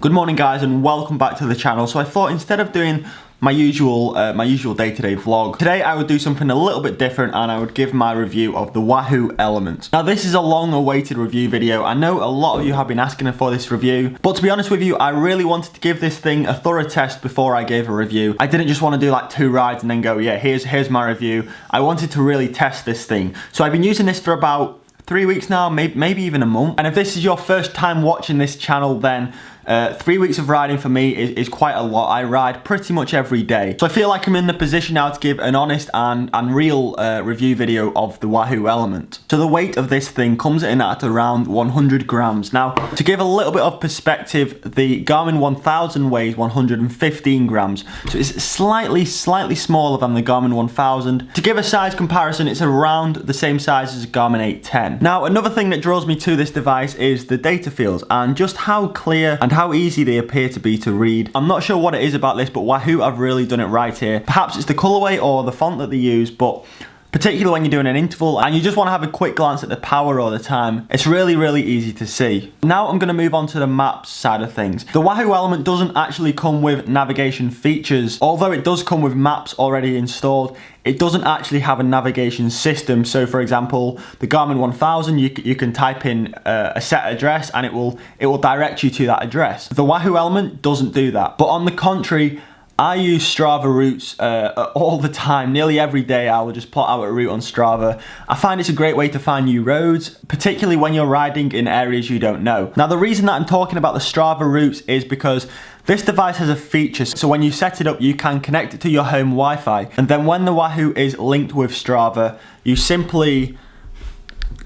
Good morning guys and welcome back to the channel. So I thought instead of doing my usual day-to-day vlog, today I would do something a little bit different and I would give my review of the Wahoo ELEMNT. Now this is a long-awaited review video. I know a lot of you have been asking for this review, but to be honest with you, I really wanted to give this thing a thorough test before I gave a review. I didn't just want to do like 2 rides and then go, yeah, here's my review. I wanted to really test this thing. So I've been using this for about 3 weeks now, maybe even a month. And if this is your first time watching this channel, then 3 weeks of riding for me is quite a lot. I ride pretty much every day. So I feel like I'm in the position now to give an honest and real review video of the Wahoo ELEMNT. So the weight of this thing comes in at around 100 grams. Now, to give a little bit of perspective, the Garmin 1000 weighs 115 grams. So it's slightly smaller than the Garmin 1000. To give a size comparison, it's around the same size as a Garmin 810. Now, another thing that draws me to this device is the data fields and just how clear and how easy they appear to be to read. I'm not sure what it is about this, but Wahoo have really done it right here. Perhaps it's the colorway or the font that they use, but particularly when you're doing an interval and you just want to have a quick glance at the power or the time, it's really easy to see. Now I'm going to move on to the maps side of things. The Wahoo ELEMNT doesn't actually come with navigation features, although it does come with maps already installed. It doesn't actually have a navigation system. So for example, the Garmin 1000, you can type in a set address and it will direct you to that address. The Wahoo ELEMNT doesn't do that. But on the contrary, I use Strava routes all the time. Nearly every day I will just plot out a route on Strava. I find it's a great way to find new roads, particularly when you're riding in areas you don't know. Now the reason that I'm talking about the Strava routes is because this device has a feature, so when you set it up you can connect it to your home Wi-Fi, and then when the Wahoo is linked with Strava, you simply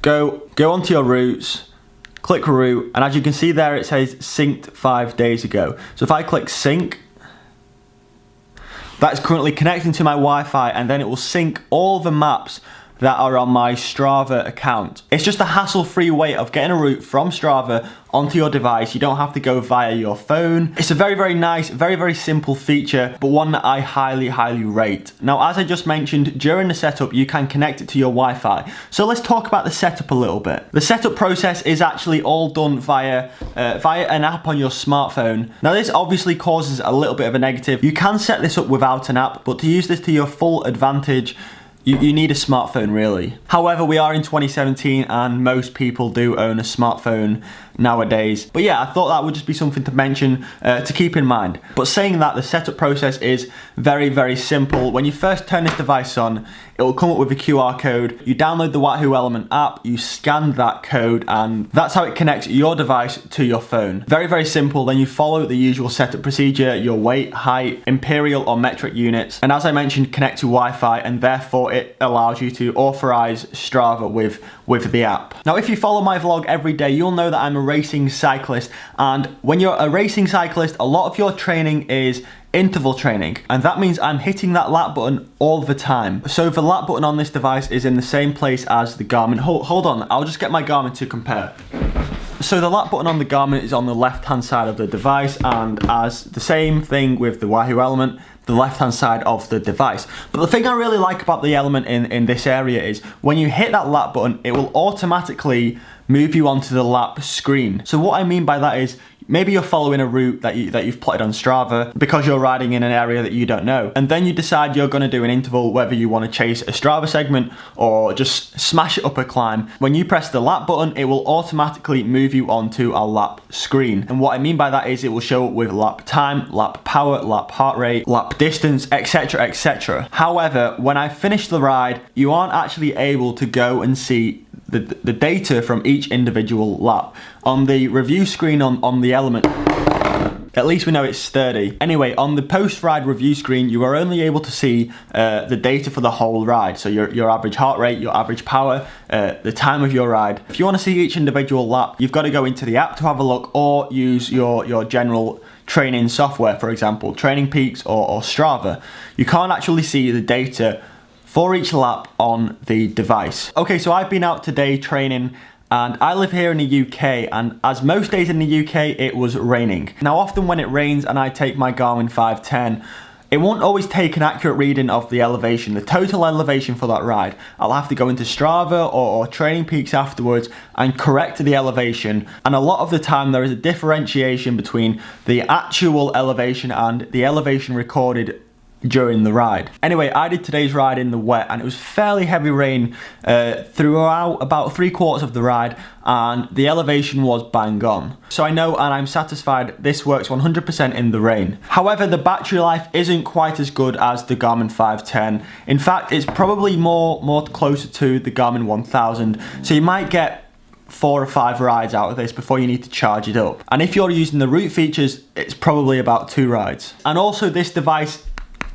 go onto your routes, click route, and as you can see there it says synced 5 days ago. So if I click sync, that's currently connecting to my Wi-Fi, and then it will sync all the maps that are on my Strava account. It's just a hassle-free way of getting a route from Strava onto your device. You don't have to go via your phone. It's a very nice, very simple feature, but one that I highly rate. Now, as I just mentioned, during the setup, you can connect it to your Wi-Fi. So let's talk about the setup a little bit. The setup process is actually all done via an app on your smartphone. Now, this obviously causes a little bit of a negative. You can set this up without an app, but to use this to your full advantage, you need a smartphone really. However, we are in 2017 and most people do own a smartphone nowadays. But yeah, I thought that would just be something to mention, to keep in mind. But saying that, the setup process is very simple. When you first turn this device on, it will come up with a QR code. You download the Wahoo ELEMNT app, you scan that code, and that's how it connects your device to your phone. Very simple. Then you follow the usual setup procedure, your weight, height, imperial or metric units, and as I mentioned, connect to Wi-Fi, and therefore it allows you to authorize Strava with the app. Now, if you follow my vlog every day, you'll know that I'm a racing cyclist, and when you're a racing cyclist, a lot of your training is interval training, and that means I'm hitting that lap button all the time. So the lap button on this device is in the same place as the Garmin. Hold on, I'll just get my Garmin to compare. So the lap button on the Garmin is on the left hand side of the device, and as the same thing with the Wahoo ELEMNT, the left hand side of the device. But the thing I really like about the ELEMNT in this area is when you hit that lap button, it will automatically move you onto the lap screen. So what I mean by that is, maybe you're following a route that you've plotted on Strava because you're riding in an area that you don't know, and then you decide you're going to do an interval, whether you want to chase a Strava segment or just smash it up a climb. When you press the lap button, it will automatically move you onto a lap screen. And what I mean by that is it will show up with lap time, lap power, lap heart rate, lap distance, etc. However, when I finish the ride, you aren't actually able to go and see the data from each individual lap. On the review screen on the ELEMNT, at least we know it's sturdy. Anyway, on the post-ride review screen, you are only able to see the data for the whole ride. So your average heart rate, your average power, the time of your ride. If you want to see each individual lap, you've got to go into the app to have a look, or use your general training software, for example, Training Peaks or Strava. You can't actually see the data for each lap on the device. Okay, so I've been out today training, and I live here in the UK, and as most days in the UK, it was raining. Now, often when it rains and I take my Garmin 510, it won't always take an accurate reading of the elevation, the total elevation for that ride. I'll have to go into Strava or Training Peaks afterwards and correct the elevation, and a lot of the time there is a differentiation between the actual elevation and the elevation recorded during the ride. Anyway, I did today's ride in the wet, and it was fairly heavy rain throughout about 3/4 of the ride, and the elevation was bang on. So I know and I'm satisfied this works 100% in the rain. However, the battery life isn't quite as good as the Garmin 510. In fact, it's probably more closer to the Garmin 1000. So you might get 4 or 5 rides out of this before you need to charge it up. And if you're using the route features, it's probably about 2 rides. And also this device,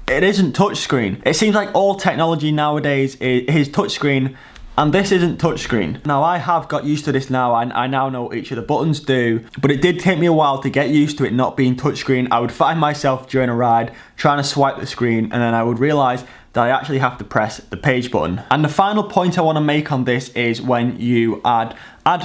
it isn't touchscreen. It seems like all technology nowadays is touchscreen, and this isn't touchscreen. Now I have got used to this now, and I now know what each of the buttons do, but it did take me a while to get used to it not being touchscreen. I would find myself during a ride trying to swipe the screen, and then I would realise that I actually have to press the page button. And the final point I want to make on this is when you add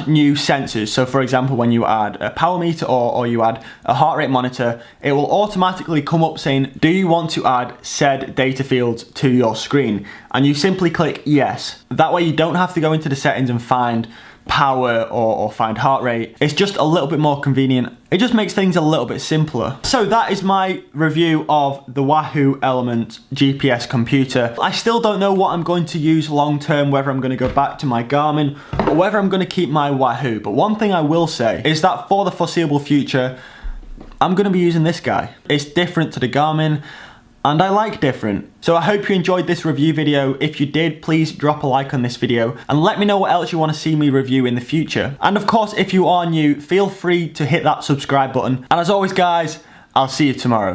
new sensors. So for example, when you add a power meter or you add a heart rate monitor, it will automatically come up saying, do you want to add said data fields to your screen? And you simply click yes. That way you don't have to go into the settings and find power or find heart rate. It's just a little bit more convenient. It just makes things a little bit simpler. So that is my review of the Wahoo ELEMNT GPS computer. I still don't know what I'm going to use long term, whether I'm going to go back to my Garmin or whether I'm going to keep my Wahoo. But one thing I will say is that for the foreseeable future, I'm going to be using this guy. It's different to the Garmin, and I like different. So I hope you enjoyed this review video. If you did, please drop a like on this video and let me know what else you want to see me review in the future. And of course, if you are new, feel free to hit that subscribe button. And as always guys, I'll see you tomorrow.